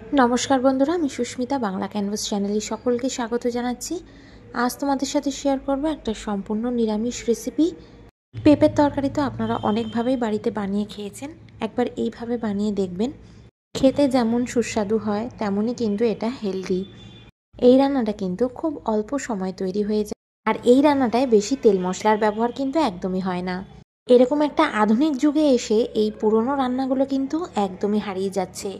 नमस्कार बंधुरा आमी सुष्मिता बांगला कैनभास चैनेले सकलके स्वागत जानाच्छि। आज तोमादेर साथे शेयर करब एक सम्पूर्ण निरामिष रेसिपि। पेपर तरकारी तो आपनारा अनेक भावेई बाड़ीते बानिये खेयेछेन, एकबार एइभावे बानिये देखबेन। खेते जेमन सुस्वादु हय तेमनई किन्तु एटा हेल्दी। এই রান্নাটা কিন্তু খুব অল্প সময় তৈরি হয়ে যায় আর এই রান্নাটায় বেশি তেল মশলার ব্যবহার কিন্তু একদমই হয় না। এরকম একটা আধুনিক যুগে এসে এই পুরনো রান্নাগুলো কিন্তু একদমই হারিয়ে যাচ্ছে।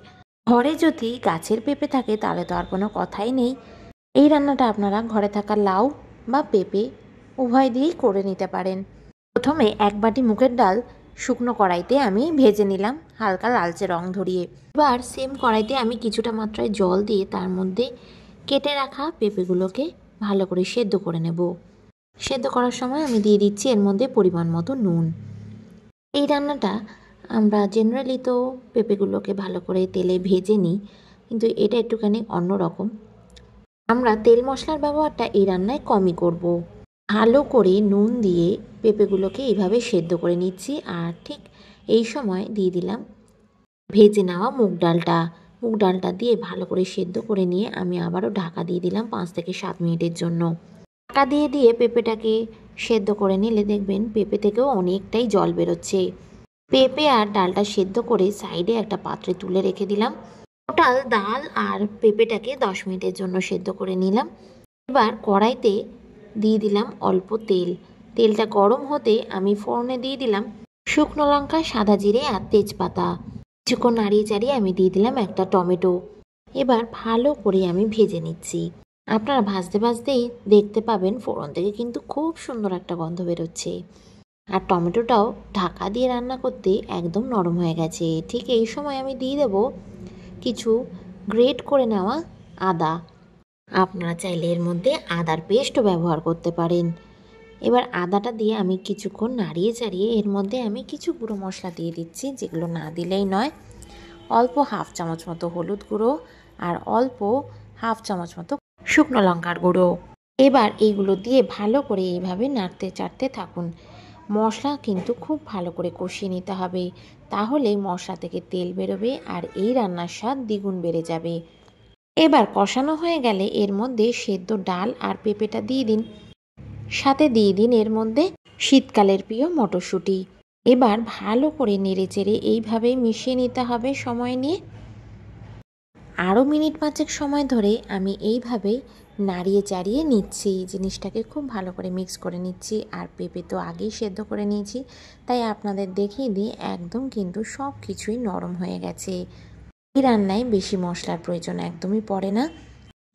ঘরে যদি গাছের পেঁপে থাকে তাহলে তো আর কোনো কথাই নেই। এই রান্নাটা আপনারা ঘরে থাকা লাউ বা পেঁপে উভয় দিয়েই করে নিতে পারেন। প্রথমে এক বাটি মুগের ডাল শুকনো কড়াইতে আমি ভেজে নিলাম হালকা লালচে রং ধরিয়ে। এবার সেম কড়াইতে আমি কিছুটা মাত্রায় জল দিয়ে তার মধ্যে কেটে রাখা পেঁপেগুলোকে ভালো করে সেদ্ধ করে নেব। সেদ্ধ করার সময় আমি দিয়ে দিচ্ছি এর মধ্যে পরিমাণ মতো নুন। এই রান্নাটা আমরা জেনারেলি তো পেঁপেগুলোকে ভালো করে তেলে ভেজে নিই, কিন্তু এটা একটুখানি অন্যরকম। আমরা তেল মশলার ব্যবহারটা এই রান্নায় কমই করব। ভালো করে নুন দিয়ে পেঁপেগুলোকে এইভাবে সেদ্ধ করে নিচ্ছি। আর ঠিক এই সময় দিয়ে দিলাম ভেজে নেওয়া মুগ ডালটা দিয়ে ভালো করে সেদ্ধ করে নিয়ে আমি আবারও ঢাকা দিয়ে দিলাম 5 থেকে 7 মিনিটের জন্য। ঢাকা দিয়ে পেঁপেটাকে সেদ্ধ করে নিলে দেখবেন পেঁপে থেকেও অনেকটাই জল বেরোচ্ছে। পেঁপে আর ডালটা সেদ্ধ করে সাইডে একটা পাত্রে তুলে রেখে দিলাম। টোটাল ডাল আর পেঁপেটাকে 10 মিনিটের জন্য সেদ্ধ করে নিলাম। এবার কড়াইতে দিয়ে দিলাম অল্প তেল। তেলটা গরম হতে আমি ফোড়নে দিয়ে দিলাম শুকনো লঙ্কা, সাদা জিরে আর তেজপাতা। কিছুক্ষণ নাড়িয়ে চাড়িয়ে আমি দিয়ে দিলাম একটা টমেটো। এবার ভালো করে আমি ভেজে নিচ্ছি। আপনারা ভাজতে ভাজতেই দেখতে পাবেন ফোড়ন থেকে কিন্তু খুব সুন্দর একটা গন্ধ বেরোচ্ছে। আর টমেটোটাও ঢাকা দিয়ে রান্না করতে একদম নরম হয়ে গেছে। ঠিক এই সময় আমি দিয়ে দেব কিছু গ্রেট করে নেওয়া আদা। আপনারা চাইলে এর মধ্যে আদার পেস্টও ব্যবহার করতে পারেন। এবার আদাটা দিয়ে আমি কিছুক্ষণ নাড়িয়ে চাড়িয়ে এর মধ্যে আমি কিছু গুঁড়ো মশলা দিয়ে দিচ্ছি, যেগুলো না দিলেই নয়। অল্প হাফ চামচ মতো হলুদ গুঁড়ো আর অল্প হাফ চামচ মতো শুকনো লঙ্কার গুঁড়ো। এবার এইগুলো দিয়ে ভালো করে এইভাবে নাড়তে চাড়তে থাকুন। মশলা কিন্তু খুব ভালো করে কষিয়ে নিতে হবে, তাহলে মশলা থেকে তেল বেরোবে আর এই রান্নার স্বাদ দ্বিগুণ বেড়ে যাবে। এবার কষানো হয়ে গেলে এর মধ্যে সেদ্ধ ডাল আর পেঁপেটা দিয়ে দিন। সাথে দিয়ে দিন এর মধ্যে শীতকালের প্রিয় মটরশুঁটি। এবার ভালো করে নেড়ে চেড়ে এইভাবে মিশিয়ে নিতে হবে সময় নিয়ে। আরও মিনিট 5 সময় ধরে আমি এইভাবেই নাড়িয়ে চাড়িয়ে নিচ্ছি। জিনিসটাকে খুব ভালো করে মিক্স করে নিচ্ছি। আর পেঁপে তো আগেই সেদ্ধ করে নিয়েছি, তাই আপনাদের দেখিয়ে দিই একদম কিন্তু সব কিছুই নরম হয়ে গেছে। এই রান্নায় বেশি মশলার প্রয়োজন একদমই পড়ে না,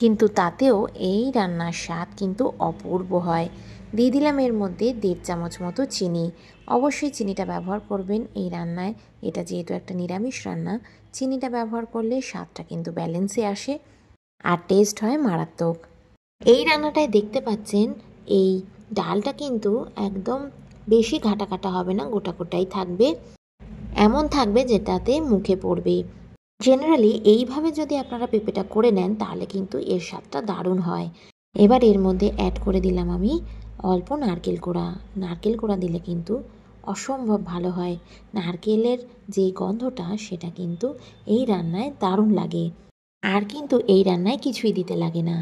কিন্তু তাতেও এই রান্নার স্বাদ কিন্তু অপূর্ব হয়। দিয়ে দিলাম এর মধ্যে 1.5 চামচ মতো চিনি। অবশ্যই চিনিটা ব্যবহার করবেন এই রান্নায়। এটা যেহেতু একটা নিরামিষ রান্না, চিনিটা ব্যবহার করলে স্বাদটা কিন্তু ব্যালেন্সে আসে আর টেস্ট হয় মারাত্মক। এই রান্নাটায় দেখতে পাচ্ছেন এই ডালটা কিন্তু একদম বেশি ঘাটা ঘাটা হবে না, গোটা গোটাই থাকবে। এমন থাকবে যেটাতে মুখে পড়বে। জেনারেলি এইভাবে যদি আপনারা পেঁপেটা করে নেন তাহলে কিন্তু এর স্বাদটা দারুণ হয়। এবার এর মধ্যে অ্যাড করে দিলাম আমি অল্প নারকেল কোড়া। নারকেল কোড়া দিলে কিন্তু অসম্ভব ভালো হয়। নারকেলের যে গন্ধটা সেটা কিন্তু এই রান্নায় দারুণ লাগে। আর কিন্তু এই রান্নায় কিছুই দিতে লাগে না।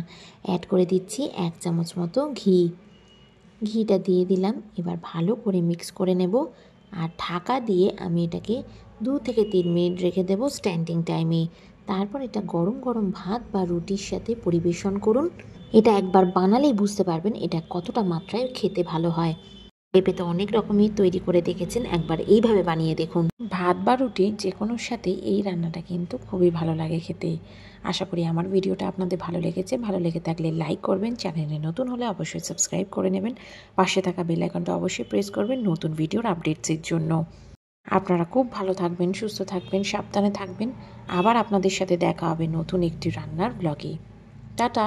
অ্যাড করে দিচ্ছি 1 চামচ মতো ঘিটা দিয়ে দিলাম। এবার ভালো করে মিক্স করে নেব আর ঢাকা দিয়ে আমি এটাকে 2 থেকে 3 মিনিট রেখে দেব স্ট্যান্ডিং টাইমে। তারপর এটা গরম গরম ভাত বা রুটির সাথে পরিবেশন করুন। এটা একবার বানালেই বুঝতে পারবেন এটা কতটা মাত্রায় খেতে ভালো হয়। পেঁপে তো অনেক রকমই তৈরি করে দেখেছেন, একবার এইভাবে বানিয়ে দেখুন। ভাত বা রুটি যে কোনোর সাথে এই রান্নাটা কিন্তু খুবই ভালো লাগে খেতে। আশা করি আমার ভিডিওটা আপনাদের ভালো লেগেছে। ভালো লেগে থাকলে লাইক করবেন, চ্যানেলে নতুন হলে অবশ্যই সাবস্ক্রাইব করে নেবেন। পাশে থাকা বেল আইকনটা অবশ্যই প্রেস করবেন নতুন ভিডিওর আপডেটসের জন্য। আপনারা খুব ভালো থাকবেন, সুস্থ থাকবেন, সাবধানে থাকবেন। আবার আপনাদের সাথে দেখা হবে নতুন একটি রান্নার ব্লগে। টাটা।